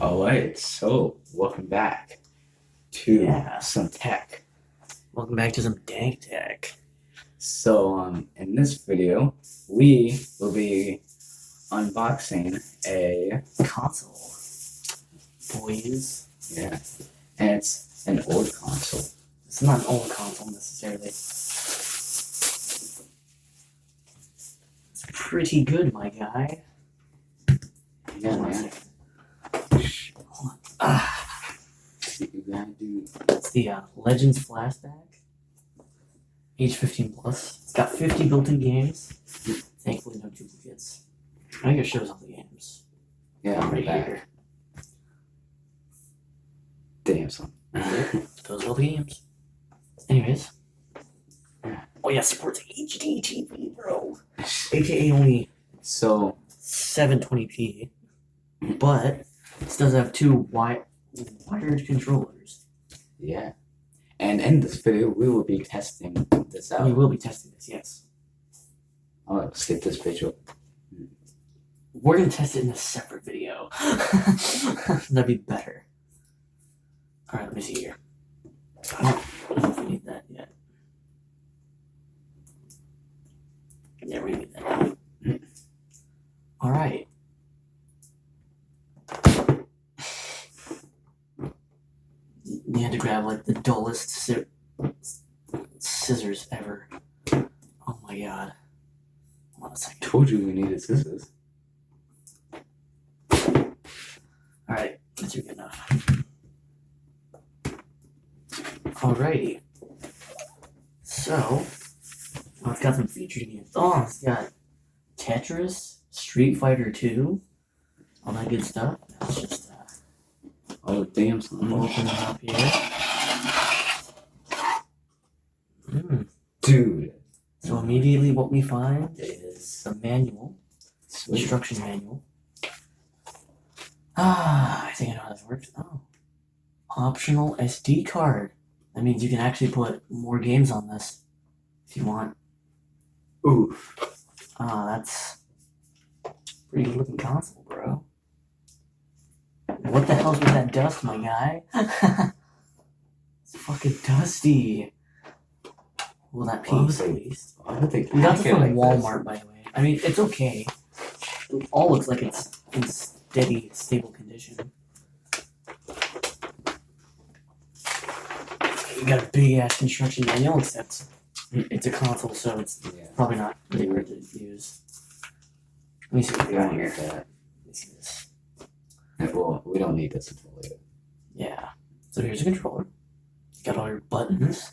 Alright, so welcome back to some tech. Welcome back to some dank tech. So, in this video, we will be unboxing a console. Boys. Yeah, and it's an old console. It's not an old console necessarily. It's pretty good, my guy. Yeah, man. Hold on. You gotta do. It's the Legends Flashback. Age 15 plus. It's got 50 built-in games. Thankfully, no duplicates. I think it shows all the games. Yeah, right back. here. Damn son. Those are all the games. Anyways. Oh yeah, supports HD TV, bro. AKA only So 720p, but this does have two wired controllers. yeah, and in this video, we will be testing this out. We will be testing this, yes. Oh, skip this picture. We're gonna test it in a separate video. That'd be better. Alright, let me see here. I don't know if we need that yet. Yeah, we need that. Alright. You had to grab like the dullest scissors ever. Oh my god. Hold on a second. Told you we needed scissors. Alright, that's good enough. Alrighty. So, it's got some featured games. Oh, it's got Tetris, Street Fighter 2, all that good stuff. That's just Oh damn son. open it up here. Dude. So immediately what we find is a manual, Sweet. instruction manual. I think I know how this works. Oh. Optional SD card. That means you can actually put more games on this if you want. Ooh. That's pretty good looking console, bro. What the hell's with that dust, my guy? It's fucking dusty. Well, that piece, at least. I don't think We got this from like Walmart, by the way. I mean, it's okay. It all looks like it's in steady, stable condition. You got a big ass construction manual, except it's a console, so it's probably not really worth to use. Let me see what we got here. Let me see this. Well, we don't need this until later. Yeah. So here's a controller. You got all your buttons.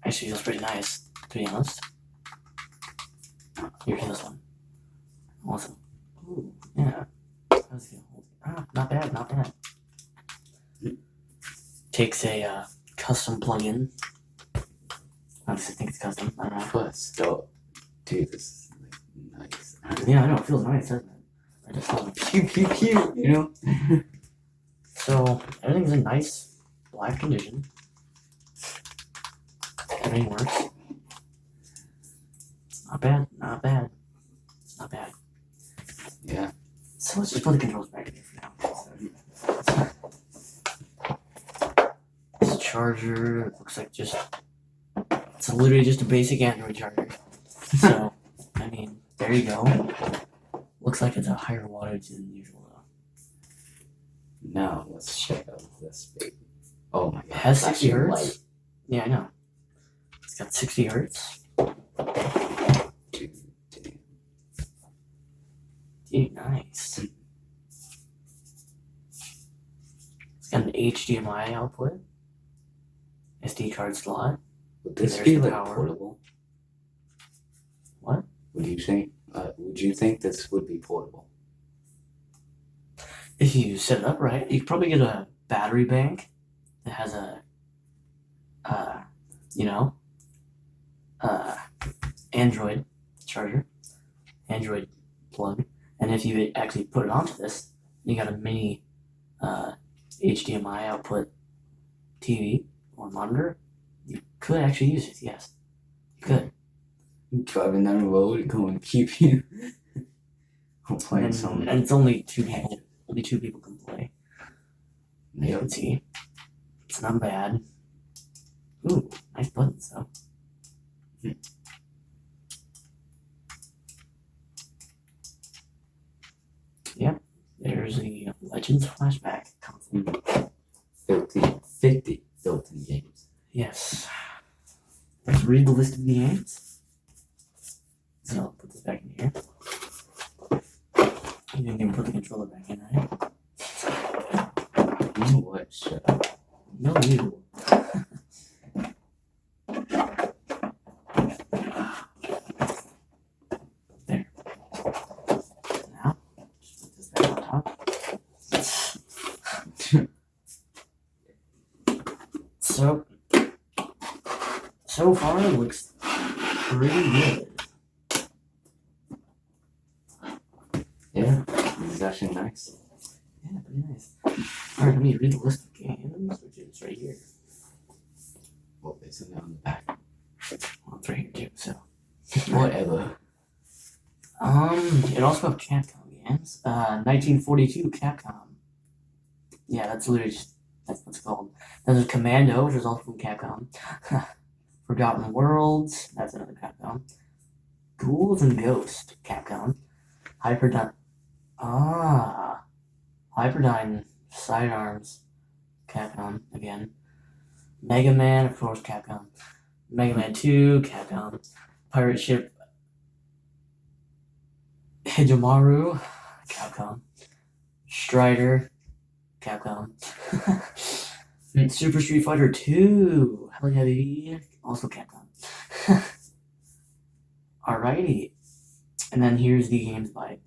Actually feels pretty nice, to be honest. Here's this one. Awesome. Ooh, yeah. How's it feel? Not bad, not bad. Takes a custom plug-in. I just think it's custom. I don't know. But still, dude, this is like, nice. Yeah, I know. It feels nice, doesn't it? I just thought, Pew pew pew, you know? so, everything's in nice black condition. Everything works. Not bad, not bad. It's not bad. Yeah. So let's just put the controls back in here for now. This charger looks like it's literally just a basic Android charger. So, I mean, there you go. Looks like it's a higher wattage than usual though. Now let's check out this baby. Oh my god. It has it's 60 actually hertz. light. Yeah, I know. It's got 60 hertz. Dude, damn. Dude, nice. It's got an HDMI output. SD card slot. Would this There's be the like power. portable? What? Would you think? Would you think this would be portable? If you set it up right, you could probably get a battery bank that has a, Android charger, Android plug, and if you actually put it onto this, you got a mini HDMI output TV or monitor. You could actually use it, yes. You could. Driving down the road, going keep you playing some. And it's only two people only 2 people can play. You Yep. can see. It's not bad. Ooh, nice buttons though. Yep. There's the Legends Flashback console. 50 built-in games. Yes. Let's read the list of games. So I'll put this back in here. You didn't even put the controller back in, right? You know what? Shut up. No, you. There. Now, just put this back on top. So far it looks pretty good. Yeah, this is actually nice. Yeah, pretty nice. Alright, let me read the list of games, which is right here. Well, isn't it on the back? Well, it's right here too, so. Whatever. It also have Capcom games. 1942 Capcom. Yeah, that's literally just, that's what it's called. Then there's Commando, which is also from Capcom. Forgotten Worlds, that's another Capcom. Ghouls and Ghosts, Capcom. Hyperdyne Sidearms, Capcom again. Mega Man, of course, Capcom. Mega Man 2, Capcom. Pirate Ship Hijamaru, Capcom. Strider, Capcom. Super Street Fighter 2, hell yeah, baby, also Capcom. Alrighty. And then here's the games by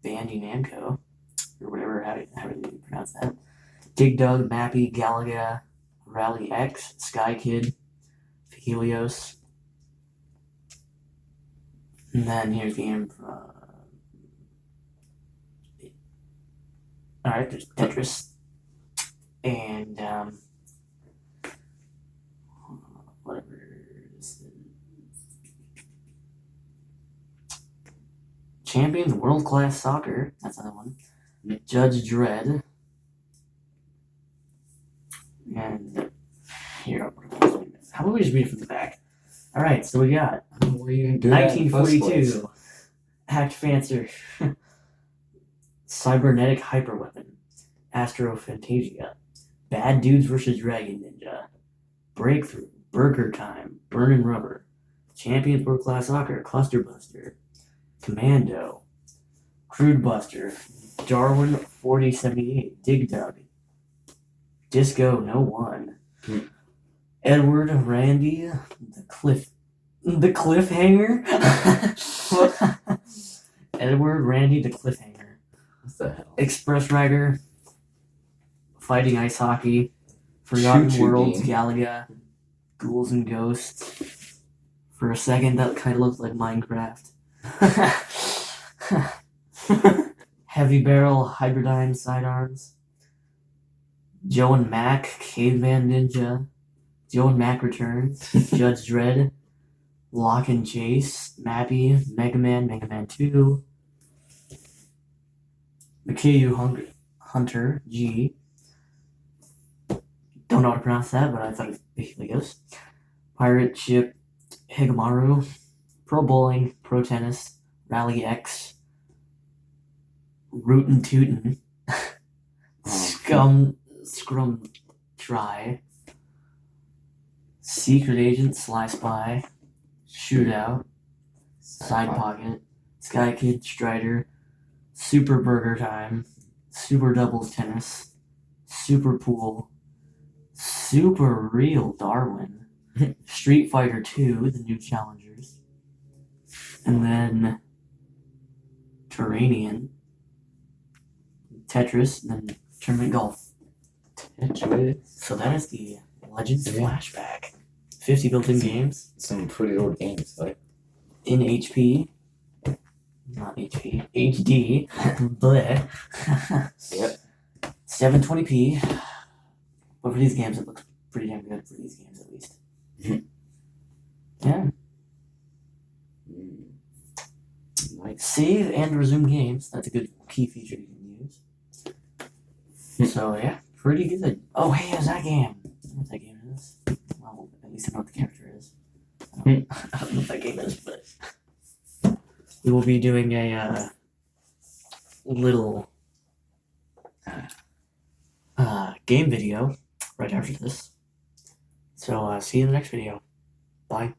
Bandai Namco, or whatever, how do you pronounce that? Dig Dug, Mappy, Galaga, Rally X, Sky Kid, Helios. And then here's the game from... Alright, there's Tetris. And, whatever is it? Champions World Class Soccer, that's another one. Judge Dredd. And here, how about we just read it from the back? Alright, so we got I don't know why you didn't do that in the first place. 1942 Hacked Fancer, Cybernetic Hyperweapon, Astro Fantasia, Bad Dudes vs. Dragon Ninja, Breakthrough, Burger Time, Burnin' Rubber, Champions World Class Soccer, Cluster Buster, Commando, Crude Buster, Darwin 4078, Dig Dug, Disco No One, Edward Randy, the Cliffhanger. Edward Randy the Cliffhanger. What the hell? Express Rider, Fighting Ice Hockey, Forgotten Choo-choo Worlds, game. Galaga, Ghouls and Ghosts. For a second, that kind of looked like Minecraft. Heavy Barrel, Hybridyne Sidearms, Joe and Mac, Caveman Ninja, Joe and Mac Returns, Judge Dredd, Lock and Chase, Mappy, Mega Man 2, McKayu Hunter, G. Don't know how to pronounce that, but I thought it basically goes. Pirate Ship, Higamaru, Pro Bowling, Pro Tennis, Rally X, Rootin' Tootin', Scrum Try, Secret Agent, Sly Spy, Shootout, Side Pocket, Sky Kid, Strider, Super Burger Time, Super Doubles Tennis, Super Pool, Super Real Darwin, Street Fighter 2, the new challengers, and then Terranian, Tetris, and then Tournament Golf. Tetris. So that is the Legends Yeah. Flashback. 50 built-in games Some pretty old games, like. in HP. Not HP. HD. Bleh. Yep. 720p. But for these games, it looks pretty damn good for these games, at least. Yeah. Nice. Save and resume games. That's a good key feature you can use. So yeah, pretty good. Oh hey, how's that game? I don't know what that game is. Well, at least I know what the character is. I don't know what that game is, but we will be doing a little game video right after this. So see you in the next video. Bye.